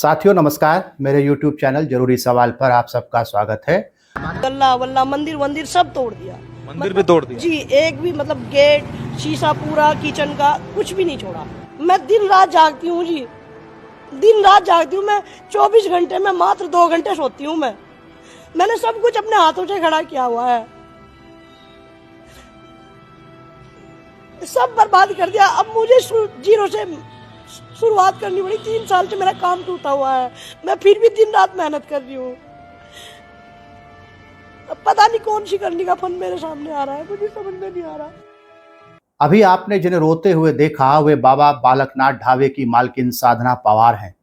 साथियों नमस्कार, मेरे YouTube चैनल जरूरी सवाल पर आप सबका स्वागत है। गल्ला वल्ला मंदिर वंदिर सब तोड़ दिया। मंदिर भी तोड़ दिया जी, एक भी गेट शीशा पूरा किचन का कुछ भी नहीं छोड़ा। मैं दिन रात जागती हूँ जी, दिन रात जागती हूँ। मैं 24 घंटे में मात्र 2 घंटे सोती हूँ। मैंने सब कुछ अपने हाथों से खड़ा किया हुआ है, सब बर्बाद कर दिया। अब मुझे जीरो से शुरुआत करनी पड़ी। 3 साल से मेरा काम टूटा हुआ है, मैं फिर भी दिन रात मेहनत कर रही हूँ। अब पता नहीं कौन सी करनी का फन मेरे सामने आ रहा है, मुझे समझ में नहीं आ रहा। अभी आपने जिन्हें रोते हुए देखा वे बाबा बालकनाथ ढाबे की मालकिन साधना पवार हैं।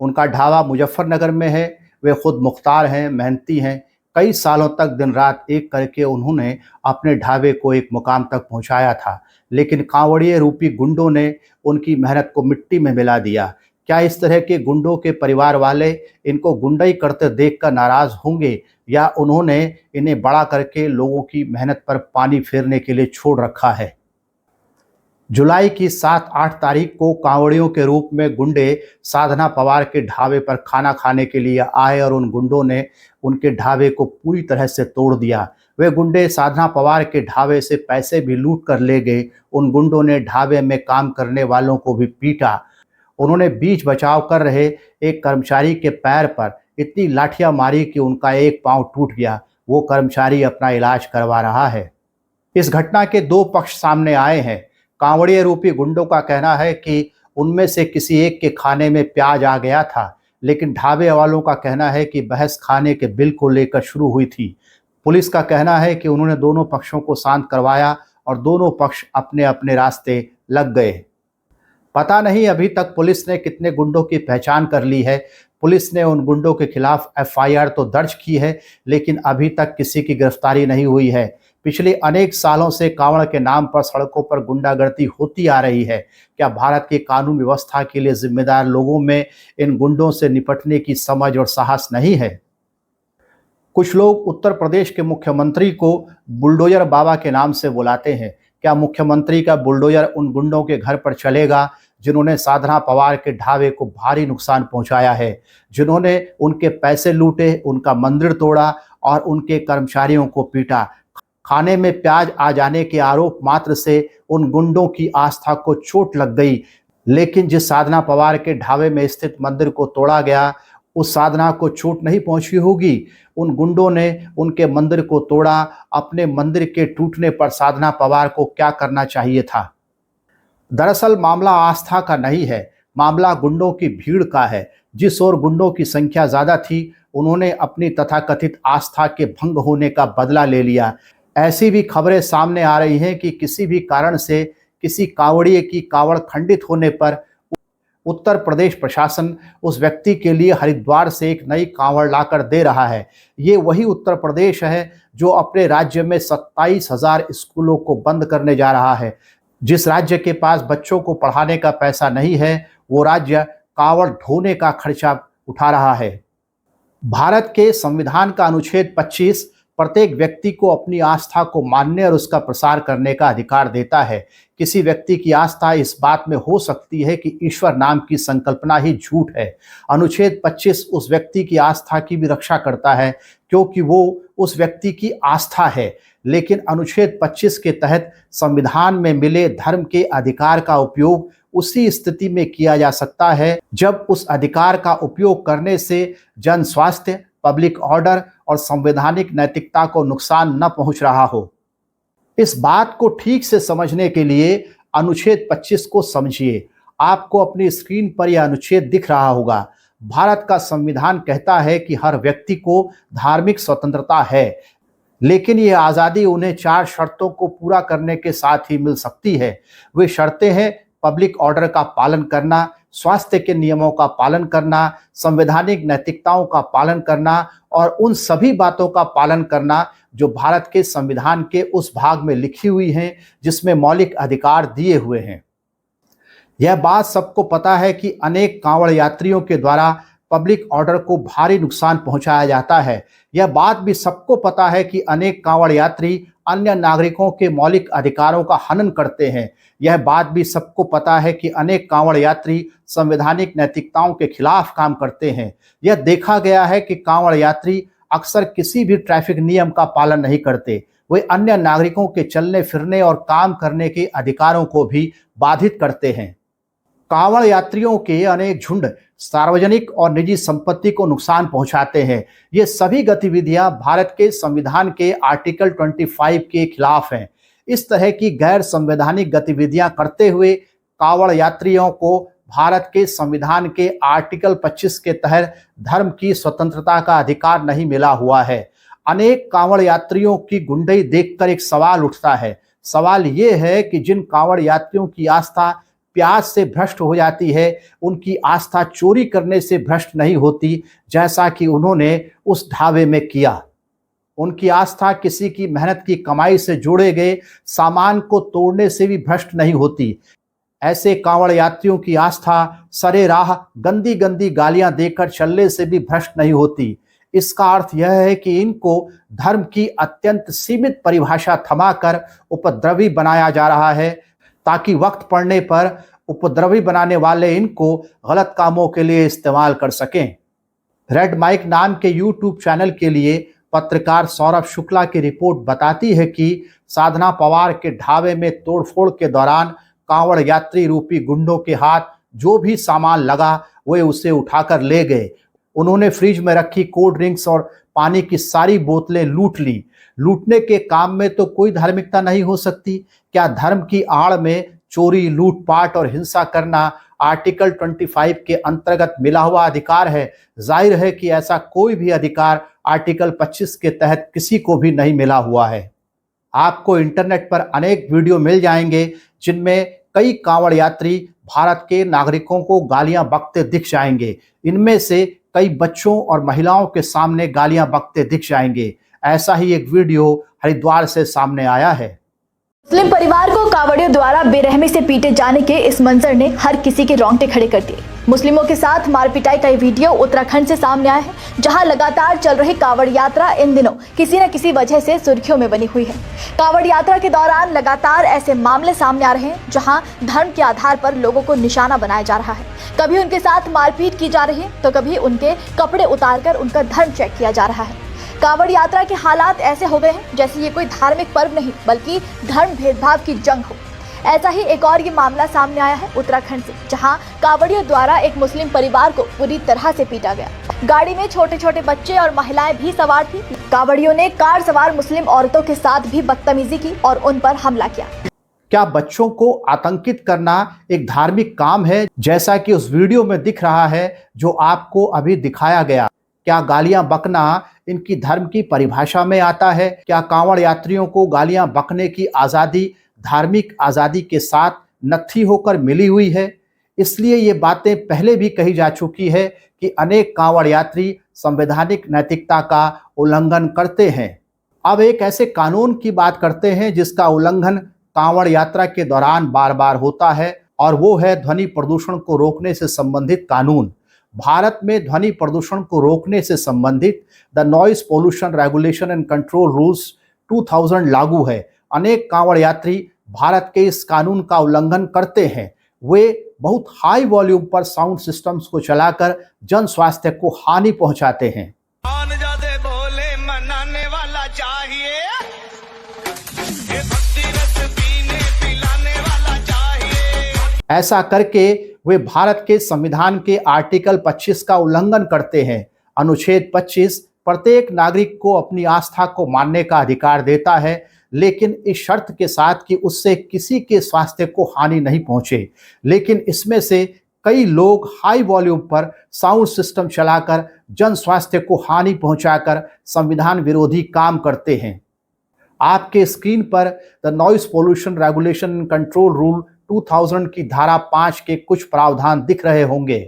उनका ढाबा मुजफ्फरनगर में है। वे खुद मुख्तार हैं, मेहनती हैं। कई सालों तक दिन रात एक करके उन्होंने अपने ढाबे को एक मुकाम तक पहुंचाया था, लेकिन कांवड़िए रूपी गुंडों ने उनकी मेहनत को मिट्टी में मिला दिया। क्या इस तरह के गुंडों के परिवार वाले इनको गुंडाई करते देखकर नाराज होंगे, या उन्होंने इन्हें बड़ा करके लोगों की मेहनत पर पानी फेरने के लिए छोड़ रखा है? जुलाई की 7-8 तारीख को कांवड़ियों के रूप में गुंडे साधना पवार के ढाबे पर खाना खाने के लिए आए और उन गुंडों ने उनके ढाबे को पूरी तरह से तोड़ दिया। वे गुंडे साधना पवार के ढाबे से पैसे भी लूट कर ले गए। उन गुंडों ने ढाबे में काम करने वालों को भी पीटा। उन्होंने बीच बचाव कर रहे एक कर्मचारी के पैर पर इतनी लाठियां मारी कि उनका एक पांव टूट गया। वो कर्मचारी अपना इलाज करवा रहा है। इस घटना के 2 पक्ष सामने आए हैं। कांवड़िए रूपी गुंडों का कहना है कि उनमें से किसी एक के खाने में प्याज आ गया था, लेकिन ढाबे वालों का कहना है कि बहस खाने के बिल को लेकर शुरू हुई थी। पुलिस का कहना है कि उन्होंने दोनों पक्षों को शांत करवाया और दोनों पक्ष अपने अपने रास्ते लग गए। पता नहीं अभी तक पुलिस ने कितने गुंडों की पहचान कर ली है। पुलिस ने उन गुंडों के खिलाफ एफआईआर तो दर्ज की है, लेकिन अभी तक किसी की गिरफ्तारी नहीं हुई है। पिछले अनेक सालों से कांवड़ के नाम पर सड़कों पर गुंडागर्दी होती आ रही है। क्या भारत की कानून व्यवस्था के लिए जिम्मेदार लोगों में इन गुंडों से निपटने की समझ और साहस नहीं है? कुछ लोग उत्तर प्रदेश के मुख्यमंत्री को बुलडोजर बाबा के नाम से बुलाते हैं। क्या मुख्यमंत्री का बुलडोजर उन गुंडों के घर पर चलेगा जिन्होंने साधना पवार के ढाबे को भारी नुकसान पहुंचाया है, जिन्होंने उनके पैसे लूटे, उनका मंदिर तोड़ा और उनके कर्मचारियों को पीटा? खाने में प्याज आ जाने के आरोप मात्र से उन गुंडों की आस्था को चोट लग गई, लेकिन जिस साधना पवार के ढाबे में स्थित मंदिर को तोड़ा गया उस साधना को चोट नहीं पहुंची होगी। उन गुंडों ने उनके मंदिर को तोड़ा। अपने मंदिर के टूटने पर साधना पवार को क्या करना चाहिए था? दरअसल मामला आस्था का नहीं है, मामला गुंडों की भीड़ का है। जिस ओर गुंडों की संख्या ज्यादा थी उन्होंने अपनी तथाकथित आस्था के भंग होने का बदला ले लिया। ऐसी भी खबरें सामने आ रही हैं कि किसी भी कारण से किसी कांवड़िए की कावड़ खंडित होने पर उत्तर प्रदेश प्रशासन उस व्यक्ति के लिए हरिद्वार से एक नई कांवड़ लाकर दे रहा है। ये वही उत्तर प्रदेश है जो अपने राज्य में 27,000 स्कूलों को बंद करने जा रहा है। जिस राज्य के पास बच्चों को पढ़ाने का पैसा नहीं है, वो राज्य कांवड़ ढोने का खर्चा उठा रहा है। भारत के संविधान का अनुच्छेद 25 प्रत्येक व्यक्ति को अपनी आस्था को मानने और उसका प्रसार करने का अधिकार देता है। किसी व्यक्ति की आस्था इस बात में हो सकती है कि ईश्वर नाम की संकल्पना ही झूठ है। अनुच्छेद 25 उस व्यक्ति की आस्था की भी रक्षा करता है, क्योंकि वो उस व्यक्ति की आस्था है। लेकिन अनुच्छेद 25 के तहत संविधान में मिले धर्म के अधिकार का उपयोग उसी स्थिति में किया जा सकता है जब उस अधिकार का उपयोग करने से जन स्वास्थ्य, पब्लिक ऑर्डर और संवैधानिक नैतिकता को नुकसान न पहुंच रहा हो। इस बात को ठीक से समझने के लिए अनुच्छेद 25 को समझिए। आपको अपनी स्क्रीन पर यह अनुच्छेद दिख रहा होगा। भारत का संविधान कहता है कि हर व्यक्ति को धार्मिक स्वतंत्रता है, लेकिन यह आज़ादी उन्हें 4 शर्तों को पूरा करने के साथ ही मिल सकती है। वे शर्तें हैं: पब्लिक ऑर्डर का पालन करना, स्वास्थ्य के नियमों का पालन करना, संवैधानिक नैतिकताओं का पालन करना और उन सभी बातों का पालन करना जो भारत के संविधान के उस भाग में लिखी हुई हैं जिसमें मौलिक अधिकार दिए हुए हैं। यह बात सबको पता है कि अनेक कांवड़ यात्रियों के द्वारा पब्लिक ऑर्डर को भारी नुकसान पहुंचाया जाता है। यह बात भी सबको पता है कि अनेक कांवड़ यात्री अन्य नागरिकों के मौलिक अधिकारों का हनन करते हैं। यह बात भी सबको पता है कि अनेक कांवड़ यात्री संवैधानिक नैतिकताओं के खिलाफ काम करते हैं। यह देखा गया है कि कांवड़ यात्री अक्सर किसी भी ट्रैफिक नियम का पालन नहीं करते। वे अन्य नागरिकों के चलने फिरने और काम करने के अधिकारों को भी बाधित करते हैं। कांवड़ यात्रियों के अनेक झुंड सार्वजनिक और निजी संपत्ति को नुकसान पहुंचाते हैं। ये सभी गतिविधियां भारत के संविधान के आर्टिकल 25 के खिलाफ हैं। इस तरह की गैर संवैधानिक गतिविधियां करते हुए कांवड़ यात्रियों को भारत के संविधान के आर्टिकल 25 के तहत धर्म की स्वतंत्रता का अधिकार नहीं मिला हुआ है। अनेक कांवड़ यात्रियों की गुंडई देखकर एक सवाल उठता है। सवाल ये है कि जिन कांवड़ यात्रियों की आस्था प्यास से भ्रष्ट हो जाती है, उनकी आस्था चोरी करने से भ्रष्ट नहीं होती, जैसा कि उन्होंने उस ढाबे में किया। उनकी आस्था किसी की मेहनत की कमाई से जोड़े गए सामान को तोड़ने से भी भ्रष्ट नहीं होती। ऐसे कांवड़ यात्रियों की आस्था सरे राह गंदी गंदी गालियां देकर चलने से भी भ्रष्ट नहीं होती। इसका अर्थ यह है कि इनको धर्म की अत्यंत सीमित परिभाषा थमाकर उपद्रवी बनाया जा रहा है, ताकि वक्त पड़ने पर उपद्रवी बनाने वाले इनको गलत कामों के लिए इस्तेमाल कर सकें। रेड माइक नाम के यूट्यूब चैनल के लिए पत्रकार सौरभ शुक्ला की रिपोर्ट बताती है कि साधना पवार के ढाबे में तोड़फोड़ के दौरान कांवड़ यात्री रूपी गुंडों के हाथ जो भी सामान लगा वे उसे उठाकर ले गए। उन्होंने फ्रिज में रखी कोल्ड ड्रिंक्स और पानी की सारी बोतलें लूट ली। लूटने के काम में तो कोई धार्मिकता नहीं हो सकती। क्या धर्म की आड़ में चोरी, लूटपाट और हिंसा करना आर्टिकल 25 के अंतर्गत मिला हुआ अधिकार है? जाहिर है कि ऐसा कोई भी अधिकार आर्टिकल 25 के तहत किसी को भी नहीं मिला हुआ है। आपको इंटरनेट पर अनेक वीडियो मिल जाएंगे जिनमें कई कांवड़ यात्री भारत के नागरिकों को गालियां बकते दिख जाएंगे। इनमें से कई बच्चों और महिलाओं के सामने गालियां बकते दिख जाएंगे। ऐसा ही एक वीडियो हरिद्वार से सामने आया है। मुस्लिम परिवार को कांवड़ियों द्वारा बेरहमी से पीटे जाने के इस मंजर ने हर किसी के रोंगटे खड़े कर दिए। मुस्लिमों के साथ मारपिटाई का ये वीडियो उत्तराखंड से सामने आया है, जहां लगातार चल रही कांवड़ यात्रा इन दिनों किसी न किसी वजह से सुर्खियों में बनी हुई है। कांवड़ यात्रा के दौरान लगातार ऐसे मामले सामने आ रहे हैं जहां धर्म के आधार पर लोगों को निशाना बनाया जा रहा है। कभी उनके साथ मारपीट की जा रही है तो कभी उनके कपड़े उतारकर उनका धर्म चेक किया जा रहा है। कांवड़ यात्रा के हालात ऐसे हो गए हैं जैसे ये कोई धार्मिक पर्व नहीं बल्कि धर्म भेदभाव की जंग हो। ऐसा ही एक और ये मामला सामने आया है उत्तराखंड से, जहां कांवड़ियों द्वारा एक मुस्लिम परिवार को पूरी तरह से पीटा गया। गाड़ी में छोटे छोटे बच्चे और महिलाएं भी सवार थी। कांवड़ियों ने कार सवार मुस्लिम औरतों के साथ भी बदतमीजी की और उन पर हमला किया। क्या बच्चों को आतंकित करना एक धार्मिक काम है, जैसा कि उस वीडियो में दिख रहा है जो आपको अभी दिखाया गया? क्या गालियां बकना इनकी धर्म की परिभाषा में आता है? क्या कांवड़ यात्रियों को गालियां बकने की आज़ादी धार्मिक आज़ादी के साथ नत्थी होकर मिली हुई है? इसलिए ये बातें पहले भी कही जा चुकी है कि अनेक कांवड़ यात्री संवैधानिक नैतिकता का उल्लंघन करते हैं। अब एक ऐसे कानून की बात करते हैं जिसका उल्लंघन कांवड़ यात्रा के दौरान बार बार होता है, और वो है ध्वनि प्रदूषण को रोकने से संबंधित कानून। भारत में ध्वनि प्रदूषण को रोकने से संबंधित the noise pollution regulation and control rules 2000 लागू है। अनेक कांवड़ यात्री भारत के इस कानून का उल्लंघन करते हैं। वे बहुत हाई वॉल्यूम पर साउंड सिस्टम्स को चलाकर जन स्वास्थ्य को हानि पहुंचाते हैं। ऐसा करके वे भारत के संविधान के आर्टिकल 25 का उल्लंघन करते हैं। अनुच्छेद 25 प्रत्येक नागरिक को अपनी आस्था को मानने का अधिकार देता है, लेकिन इस शर्त के साथ कि उससे किसी के स्वास्थ्य को हानि नहीं पहुंचे। लेकिन इसमें से कई लोग हाई वॉल्यूम पर साउंड सिस्टम चलाकर जन स्वास्थ्य को हानि पहुंचाकर संविधान विरोधी काम करते हैं। आपके स्क्रीन पर the noise pollution regulation and control rule 2000 की धारा 5 के कुछ प्रावधान दिख रहे होंगे।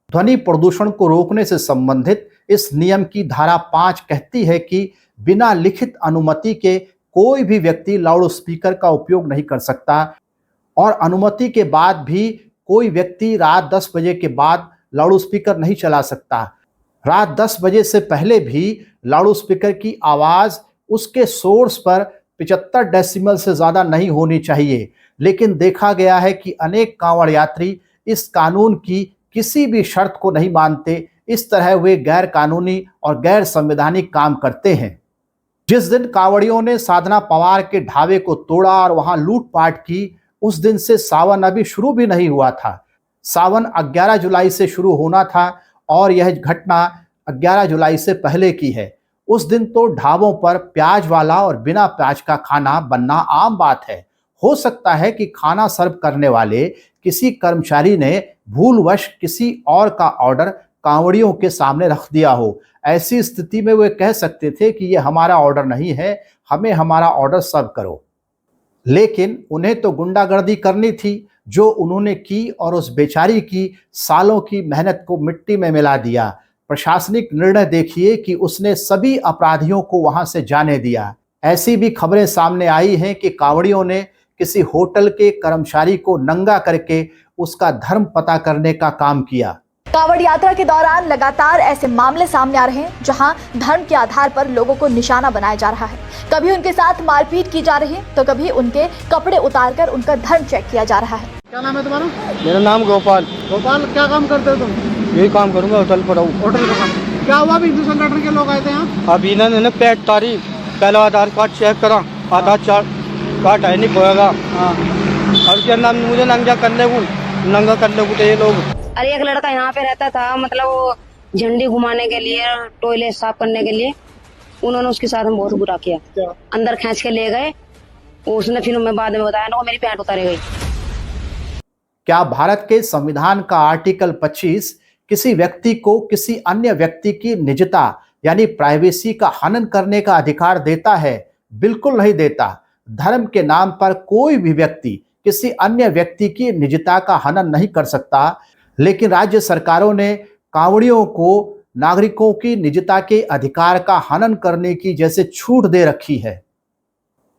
ध्वनि प्रदूषण को रोकने से संबंधित इस नियम की धारा 5 कहती है कि बिना लिखित अनुमति के कोई भी व्यक्ति लाउड स्पीकर का उपयोग नहीं कर सकता, और अनुमति के बाद भी कोई व्यक्ति रात 10 बजे के बाद लाउड स्पीकर नहीं चला सकता। रात 10 बजे से पहले भी लाउड स्पीकर की आवाज़ उसके सोर्स पर 75 डेसिमल से ज़्यादा नहीं होनी चाहिए, लेकिन देखा गया है कि अनेक कांवड़ यात्री इस कानून की किसी भी शर्त को नहीं मानते। इस तरह वे गैर कानूनी और गैर संवैधानिक काम करते हैं। जिस दिन कांवड़ियों ने साधना पवार के ढाबे को तोड़ा और वहां लूटपाट की, उस दिन से सावन अभी शुरू भी नहीं हुआ था। सावन 11 जुलाई से शुरू होना था और यह घटना 11 जुलाई से पहले की है। उस दिन तो ढाबों पर प्याज वाला और बिना प्याज का खाना बनना आम बात है। हो सकता है कि खाना सर्व करने वाले किसी कर्मचारी ने भूलवश किसी और का ऑर्डर कांवड़ियों के सामने रख दिया हो। ऐसी स्थिति में वे कह सकते थे कि यह हमारा ऑर्डर नहीं है, हमें हमारा ऑर्डर सर्व करो। लेकिन उन्हें तो गुंडागर्दी करनी थी, जो उन्होंने की और उस बेचारी की सालों की मेहनत को मिट्टी में मिला दिया। प्रशासनिक निर्णय देखिए कि उसने सभी अपराधियों को वहां से जाने दिया। ऐसी भी खबरें सामने आई हैं कि कांवड़ियों ने किसी होटल के कर्मचारी को नंगा करके उसका धर्म पता करने का काम किया। कांवड़ यात्रा के दौरान लगातार ऐसे मामले सामने आ रहे हैं जहां धर्म के आधार पर लोगों को निशाना बनाया जा रहा है। कभी उनके साथ मारपीट की जा रही है तो कभी उनके कपड़े उतारकर उनका धर्म चेक किया जा रहा है। क्या नाम है तुम्हारा? मेरा नाम गोपाल। गोपाल, क्या काम करते हो तुम? यही काम करूंगा, होटल पर रहूँ। होटल का काम। क्या हुआ? अभी हिंदू संगठन के लोग आए थे यहाँ। अब इन्होंने पेट तारी, पहला आधार कार्ड चेक करा, आधार कार्ड है नहीं होएगा। अब क्या नाम मुझे नंगा करने को ये लोग। अरे एक लड़का यहाँ पे रहता था, मतलब वो झंडी घुमाने के लिए, टॉयलेट साफ करने के लिए, उन्होंने उसके साथ में बहुत बुरा किया। अंदर खींच के ले गए। उसने फिर मैं बाद में बताया ना, मेरी पैंट उतारी गई। क्या भारत के संविधान का आर्टिकल 25 किसी व्यक्ति को किसी अन्य व्यक्ति की निजता यानी प्राइवेसी का हनन करने का अधिकार देता है? बिल्कुल नहीं देता। धर्म के नाम पर कोई भी व्यक्ति किसी अन्य व्यक्ति की निजता का हनन नहीं कर सकता, लेकिन राज्य सरकारों ने कांवड़ियों को नागरिकों की निजता के अधिकार का हनन करने की जैसे छूट दे रखी है।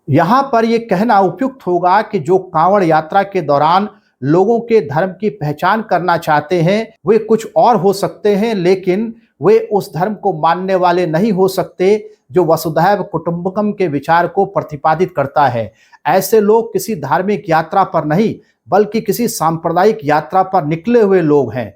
यहां पर यह कहना उपयुक्त होगा कि जो कांवड़ यात्रा के दौरान लोगों के धर्म की पहचान करना चाहते हैं, वे कुछ और हो सकते हैं, लेकिन वे उस धर्म को मानने वाले नहीं हो सकते जो वसुधैव कुटुंबकम के विचार को प्रतिपादित करता है। ऐसे लोग किसी धार्मिक यात्रा पर नहीं बल्कि किसी सांप्रदायिक यात्रा पर निकले हुए लोग हैं।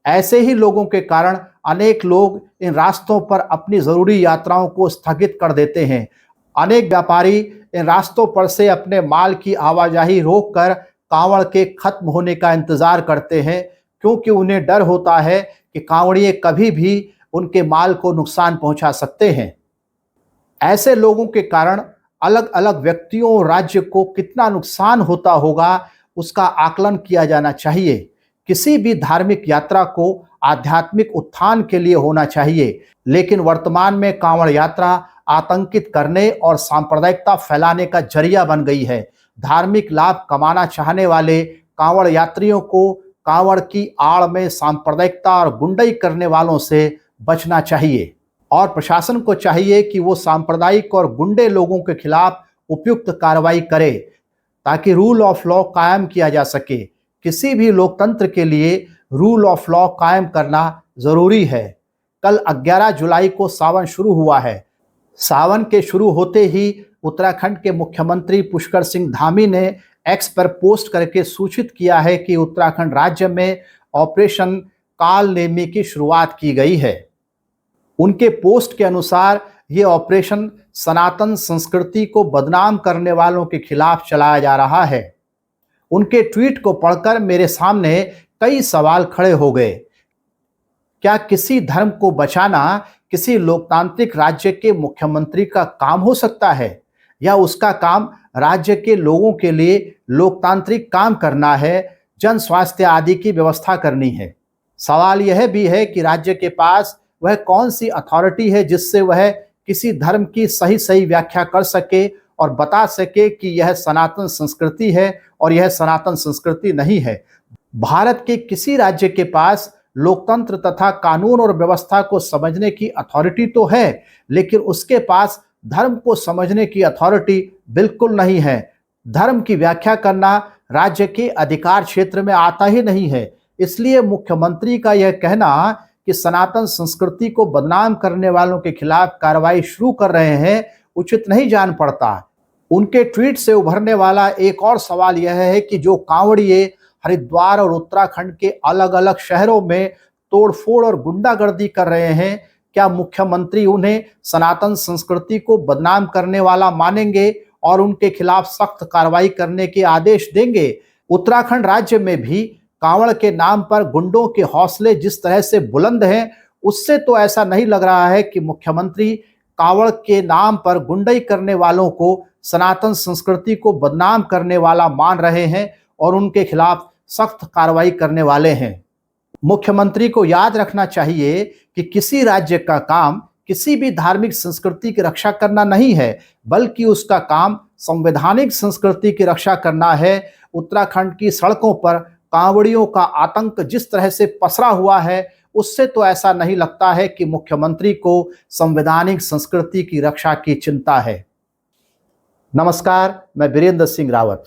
ऐसे ही लोगों के कारण अनेक लोग इन रास्तों पर अपनी जरूरी यात्राओं को स्थगित कर देते हैं। अनेक व्यापारी इन रास्तों पर से अपने माल की आवाजाही रोककर कांवड़ के खत्म होने का इंतजार करते हैं, क्योंकि उन्हें डर होता है कि कांवड़िए कभी भी उनके माल को नुकसान पहुंचा सकते हैं। ऐसे लोगों के कारण अलग अलग व्यक्तियों और राज्य को कितना नुकसान होता होगा, उसका आकलन किया जाना चाहिए। किसी भी धार्मिक यात्रा को आध्यात्मिक उत्थान के लिए होना चाहिए, लेकिन वर्तमान में कांवड़ यात्रा आतंकित करने और सांप्रदायिकता फैलाने का जरिया बन गई है। धार्मिक लाभ कमाना चाहने वाले कांवड़ यात्रियों को कांवड़ की आड़ में सांप्रदायिकता और गुंडई करने वालों से बचना चाहिए और प्रशासन को चाहिए कि वो सांप्रदायिक और गुंडे लोगों के खिलाफ उपयुक्त कार्रवाई करे ताकि रूल ऑफ लॉ कायम किया जा सके। किसी भी लोकतंत्र के लिए रूल ऑफ लॉ कायम करना जरूरी है। कल 11 जुलाई को सावन शुरू हुआ है। सावन के शुरू होते ही उत्तराखंड के मुख्यमंत्री पुष्कर सिंह धामी ने एक्स पर पोस्ट करके सूचित किया है कि उत्तराखंड राज्य में ऑपरेशन काल नेमी की शुरुआत की गई है। उनके पोस्ट के अनुसार ये ऑपरेशन सनातन संस्कृति को बदनाम करने वालों के खिलाफ चलाया जा रहा है। उनके ट्वीट को पढ़कर मेरे सामने कई सवाल खड़े हो गए। क्या किसी धर्म को बचाना किसी लोकतांत्रिक राज्य के मुख्यमंत्री का काम हो सकता है, या उसका काम राज्य के लोगों के लिए लोकतांत्रिक काम करना है, जन स्वास्थ्य आदि की व्यवस्था करनी है? सवाल यह भी है कि राज्य के पास वह कौन सी अथॉरिटी है जिससे वह किसी धर्म की सही व्याख्या कर सके और बता सके कि यह सनातन संस्कृति है और यह सनातन संस्कृति नहीं है। भारत के किसी राज्य के पास लोकतंत्र तथा कानून और व्यवस्था को समझने की अथॉरिटी तो है, लेकिन उसके पास धर्म को समझने की अथॉरिटी बिल्कुल नहीं है। धर्म की व्याख्या करना राज्य के अधिकार क्षेत्र में आता ही नहीं है। इसलिए मुख्यमंत्री का यह कहना कि सनातन संस्कृति को बदनाम करने वालों के खिलाफ कार्रवाई शुरू कर रहे हैं उचित नहीं जान पड़ता। उनके ट्वीट से उभरने वाला एक और सवाल यह है कि जो कांवड़िए हरिद्वार और उत्तराखंड के अलग अलग शहरों में तोड़फोड़ और गुंडागर्दी कर रहे हैं, क्या मुख्यमंत्री उन्हें सनातन संस्कृति को बदनाम करने वाला मानेंगे और उनके खिलाफ सख्त कार्रवाई करने के आदेश देंगे? उत्तराखंड राज्य में भी कांवड़ के नाम पर गुंडों के हौसले जिस तरह से बुलंद हैं, उससे तो ऐसा नहीं लग रहा है कि मुख्यमंत्री कांवड़ के नाम पर गुंडई करने वालों को सनातन संस्कृति को बदनाम करने वाला मान रहे हैं और उनके खिलाफ सख्त कार्रवाई करने वाले हैं। मुख्यमंत्री को याद रखना चाहिए कि किसी राज्य का काम किसी भी धार्मिक संस्कृति की रक्षा करना नहीं है, बल्कि उसका काम संवैधानिक संस्कृति की रक्षा करना है। उत्तराखंड की सड़कों पर कांवड़ियों का आतंक जिस तरह से पसरा हुआ है, उससे तो ऐसा नहीं लगता है कि मुख्यमंत्री को संवैधानिक संस्कृति की रक्षा की चिंता है। नमस्कार, मैं वीरेंद्र सिंह रावत।